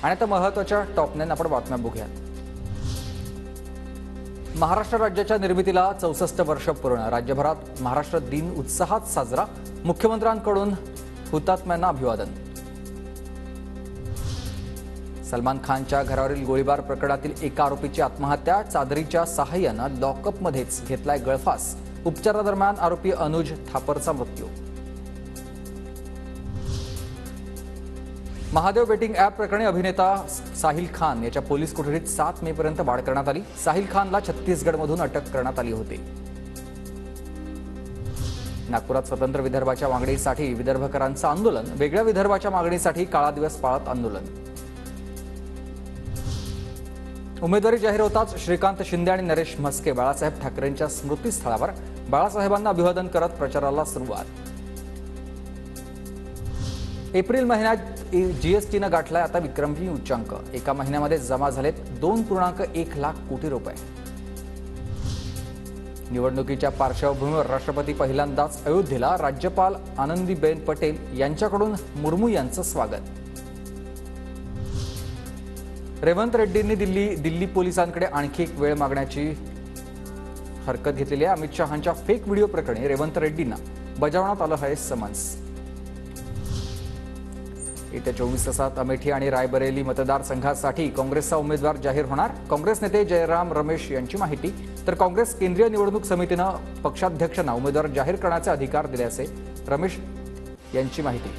आणि आता महत्त्वाच्या टॉप 9 आपण बातम्या बघूयात। महाराष्ट्र राज्याच्या निर्मितीला 64 वर्ष पूर्ण। राज्यभरात महाराष्ट्र दिन उत्साहात साजरा। मुख्यमंत्र्यांकडून हुतात्म्यांना अभिवादन। सलमान खानच्या घरावरील गोळीबार प्रकरणातील एका आरोपीची आत्महत्या। चादरीच्या सहाय्याने लॉकअपमध्येच घेतलाय गळफास। उपचारादरम्यान आरोपी अनुज थापरचा मृत्यू। महादेव बेटिंग ॲप प्रकरणी अभिनेता साहिल खान याच्या पोलीस कोठडीत 7 मे पर्यंत वाढ करण्यात आली। साहिल खानला छत्तीसगडमधून अटक करण्यात आली होती। नागपुरात स्वतंत्र विदर्भाच्या मागणीसाठी विदर्भकरांचं आंदोलन। वेगळ्या विदर्भाच्या मागणीसाठी काळा दिवस पाळत आंदोलन। उमेदवारी जाहीर होताच श्रीकांत शिंदे आणि नरेश म्हस्के बाळासाहेब ठाकरेंच्या स्मृतीस्थळावर बाळासाहेबांना अभिवादन करत प्रचाराला सुरुवात। एप्रिल महिन्यात जीएसटीनं गाठलाय आता विक्रमी उच्चांक। एका महिन्यामध्ये जमा झालेत 2.1 लाख कोटी रुपये। निवडणुकीच्या पार्श्वभूमीवर राष्ट्रपती पहिल्यांदाच अयोध्येला। राज्यपाल आनंदीबेन पटेल यांच्याकडून मुर्मू यांचं स्वागत। रेवंत रेड्डींनी दिल्ली पोलिसांकडे आणखी एक वेळ मागण्याची हरकत घेतलेली आहे। अमित शहांच्या फेक व्हिडिओ प्रकरणी रेवंत रेड्डींना बजावण्यात आलं आहे समन्स। येत्या 24 तासात अमेठी आणि रायबरेली मतदारसंघासाठी काँग्रेसचा उमेदवार जाहीर होणार। काँग्रेस नेते जयराम रमेश यांची माहिती। तर काँग्रेस केंद्रीय निवडणूक समितीनं पक्षाध्यक्षांना उमेदवार जाहीर करण्याचे अधिकार दिल्याचे रमेश यांची माहिती।